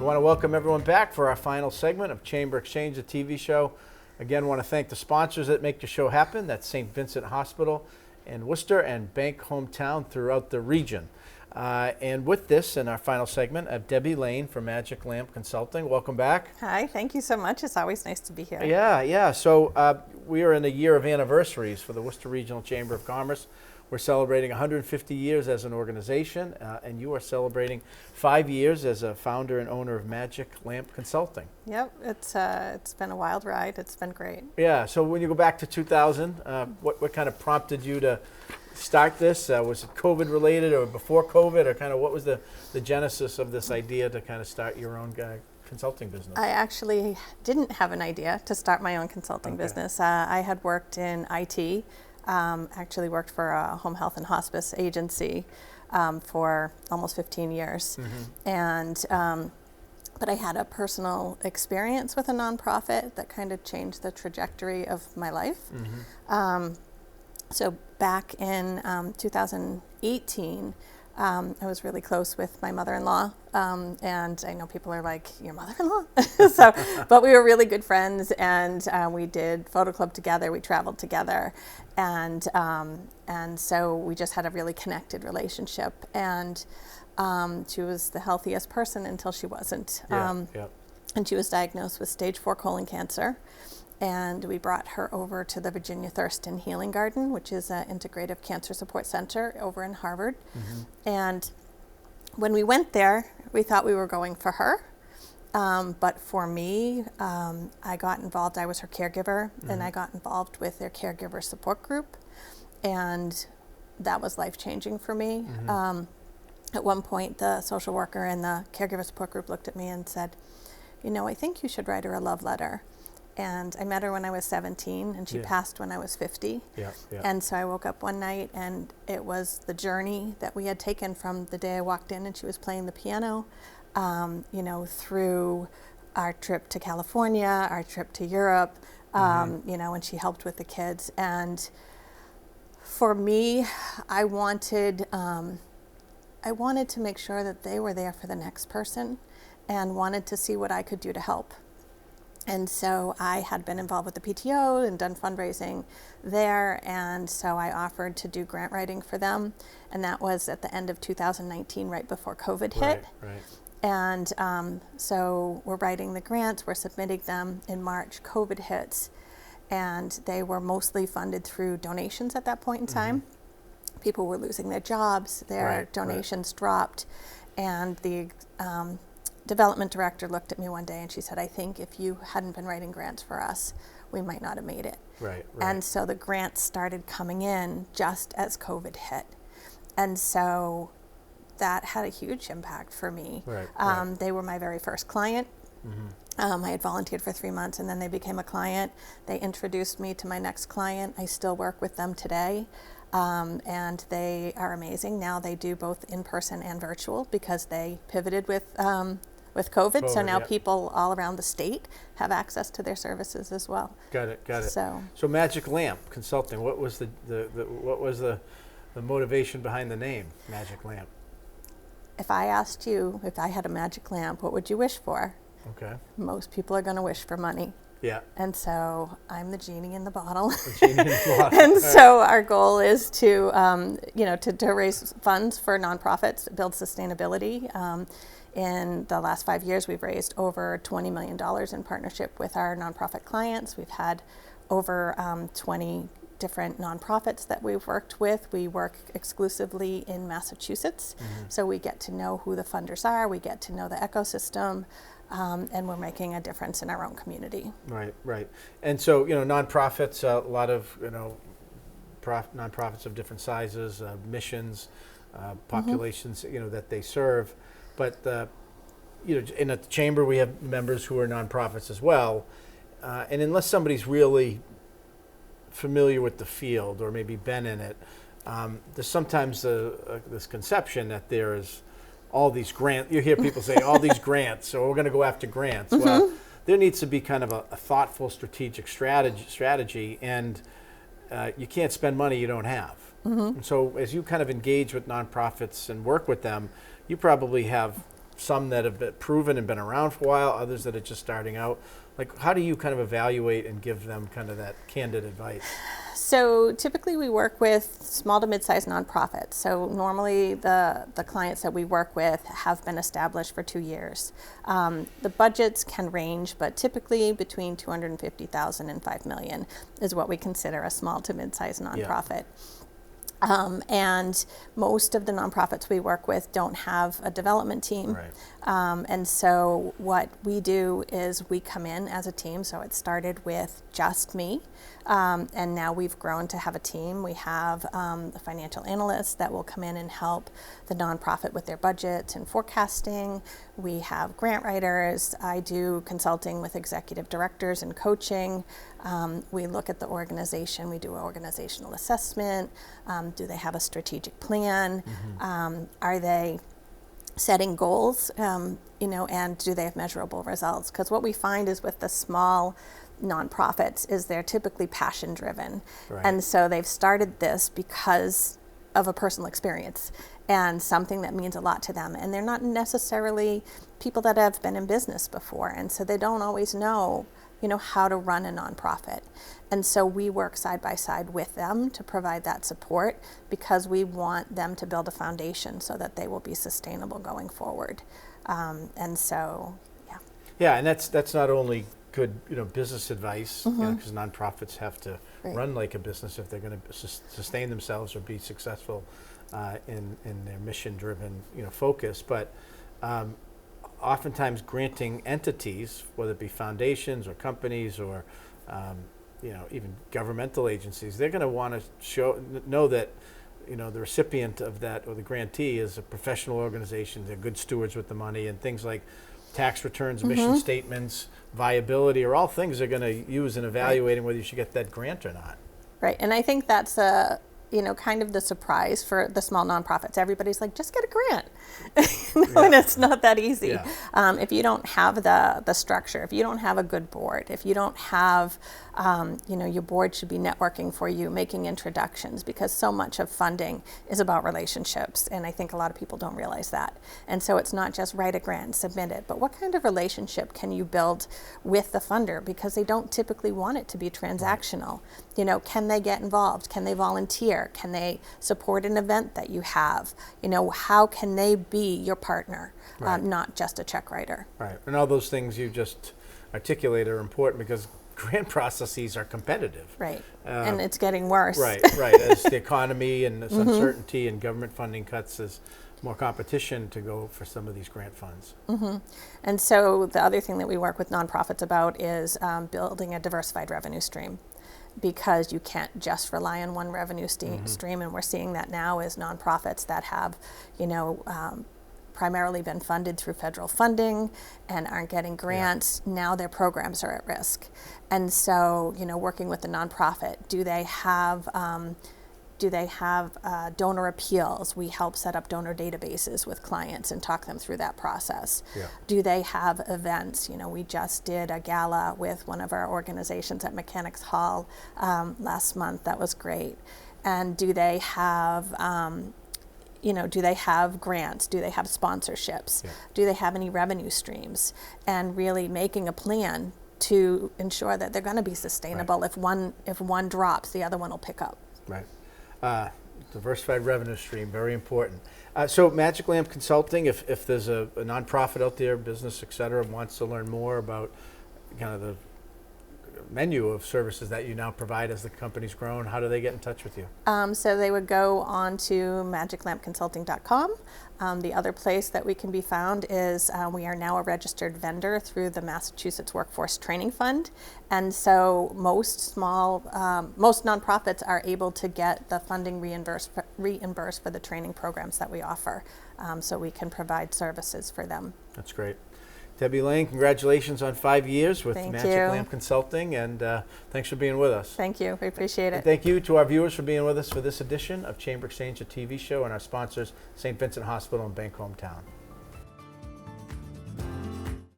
We want to welcome everyone back for our final segment of Chamber Exchange, the TV show. Again, want to thank the sponsors that make the show happen. That's St. Vincent Hospital in Worcester and Bank Hometown throughout the region. And with this, in our final segment, I have Debbi Lane from Magic Lamp Consulting. Welcome back. Hi, thank you so much. It's always nice to be here. Yeah. So we are in a year of anniversaries for the Worcester Regional Chamber of Commerce. We're celebrating 150 years as an organization, and you are celebrating 5 years as a founder and owner of Magic Lamp Consulting. Yep, it's been a wild ride. It's been great. Yeah, so when you go back to 2000, what kind of prompted you to start this? Was it COVID related or before COVID, or kind of what was the genesis of this idea to kind of start your own consulting business? I actually didn't have an idea to start my own consulting business. I had worked in IT. Actually worked for a home health and hospice agency for almost 15 years. And but I had a personal experience with a nonprofit that kind of changed the trajectory of my life. So back in 2018, I was really close with my mother-in-law, and I know people are like, your mother-in-law? But we were really good friends, and we did photo club together, we traveled together, and so we just had a really connected relationship, and she was the healthiest person until she wasn't. And she was diagnosed with stage 4 colon cancer. And we brought her over to the Virginia Thurston Healing Garden, which is an integrative cancer support center over in Harvard. And when we went there, we thought we were going for her. But for me, I got involved. I was her caregiver, and I got involved with their caregiver support group. And that was life-changing for me. At one point, the social worker and the caregiver support group looked at me and said, you know, I think you should write her a love letter. And I met her when I was 17, and she passed when I was 50. And so I woke up one night, and it was the journey that we had taken from the day I walked in and she was playing the piano, you know, through our trip to California, our trip to Europe, you know, and she helped with the kids. And for me, I wanted to make sure that they were there for the next person, and wanted to see what I could do to help. And so I had been involved with the PTO and done fundraising there, and so I offered to do grant writing for them, and that was at the end of 2019, right before COVID hit. And so we're writing the grants, we're submitting them in March. COVID hits, and they were mostly funded through donations at that point in time. People were losing their jobs, their donations dropped, and the development director looked at me one day and she said, I think if you hadn't been writing grants for us, we might not have made it. And so the grants started coming in just as COVID hit. And so that had a huge impact for me. They were my very first client. I had volunteered for 3 months, and then they became a client. They introduced me to my next client. I still work with them today. And they are amazing. Now they do both in-person and virtual because they pivoted with COVID. So now people all around the state have access to their services as well. Got it. So Magic Lamp Consulting, what was the motivation behind the name Magic Lamp? If I asked you if I had a magic lamp, what would you wish for? Most people are going to wish for money. And so I'm the genie in the bottle. And so our goal is to, you know, to raise funds for nonprofits, build sustainability. In the last 5 years, we've raised over $20 million in partnership with our nonprofit clients. We've had over 20 different nonprofits that we've worked with. We work exclusively in Massachusetts, so we get to know who the funders are, we get to know the ecosystem, and we're making a difference in our own community. Right. And so, you know, nonprofits, a lot of, you know, nonprofits of different sizes, missions, populations, you know, that they serve. But, you know, in a chamber we have members who are nonprofits as well. And unless somebody's really familiar with the field or maybe been in it, there's sometimes this conception that there is all these grants. You hear people say all these grants, so we're going to go after grants. Well, there needs to be kind of a thoughtful, strategic strategy, and you can't spend money you don't have. And so as you kind of engage with nonprofits and work with them, you probably have some that have been proven and been around for a while, others that are just starting out. Like, how do you kind of evaluate and give them kind of that candid advice? So typically we work with small to mid-sized nonprofits. So normally the clients that we work with have been established for 2 years. The budgets can range, but typically between $250,000 and $5 million is what we consider a small to mid-sized nonprofit. And most of the nonprofits we work with don't have a development team. Right. And so what we do is we come in as a team. So it started with just me. And now we've grown to have a team. We have the financial analysts that will come in and help the nonprofit with their budget and forecasting. We have grant writers. I do consulting with executive directors and coaching. We look at the organization. We do an organizational assessment. Do they have a strategic plan? Are they setting goals? And do they have measurable results? Because what we find is with the small nonprofits is they're typically passion driven. Right. And so they've started this because of a personal experience and something that means a lot to them. And they're not necessarily people that have been in business before. And so they don't always know, how to run a nonprofit. And so we work side by side with them to provide that support because we want them to build a foundation so that they will be sustainable going forward. And so, yeah. Yeah, and that's not only good, business advice, because nonprofits have to run like a business if they're going to sustain themselves or be successful in their mission-driven, focus. But oftentimes, granting entities, whether it be foundations or companies or even governmental agencies, they're going to want to know that the recipient of that or the grantee is a professional organization. They're good stewards with the money, and things like tax returns, mission statements, viability are all things they're going to use in evaluating whether you should get that grant or not. Right, and I think that's kind of the surprise for the small nonprofits. Everybody's like, just get a grant. And it's not that easy. Yeah. If you don't have the structure, if you don't have a good board, if you don't have, your board should be networking for you, making introductions, because so much of funding is about relationships. And I think a lot of people don't realize that. And so it's not just write a grant and submit it, but what kind of relationship can you build with the funder? Because they don't typically want it to be transactional. Can they get involved? Can they volunteer? Can they support an event that you have? How can they be your partner, not just a check writer? Right, and all those things you just articulated are important because grant processes are competitive. Right, and it's getting worse. Right, as the economy and this uncertainty and government funding cuts, there's more competition to go for some of these grant funds. And so the other thing that we work with nonprofits about is building a diversified revenue stream, because you can't just rely on one revenue stream, and we're seeing that now as nonprofits that have, primarily been funded through federal funding and aren't getting grants, now their programs are at risk. And so, working with the nonprofit, do they have donor appeals? We help set up donor databases with clients and talk them through that process. Yeah. Do they have events? We just did a gala with one of our organizations at Mechanics Hall last month. That was great. And do they have do they have grants? Do they have sponsorships? Yeah. Do they have any revenue streams? And really making a plan to ensure that they're going to be sustainable. Right. If one drops, the other one will pick up. Right. Diversified revenue stream, very important. So Magic Lamp Consulting, if there's a nonprofit out there, business, et cetera, wants to learn more about kind of the menu of services that you now provide as the company's grown, how do they get in touch with you? So they would go on to magiclampconsulting.com. The other place that we can be found is we are now a registered vendor through the Massachusetts Workforce Training Fund. And so most nonprofits are able to get the funding reimbursed for the training programs that we offer. So we can provide services for them. That's great. Debbi Lane, congratulations on 5 years with Thank Magic you. Lamp Consulting, and thanks for being with us. Thank you. We appreciate it. And thank you to our viewers for being with us for this edition of Chamber Exchange, a TV show, and our sponsors, St. Vincent Hospital and Bank Hometown.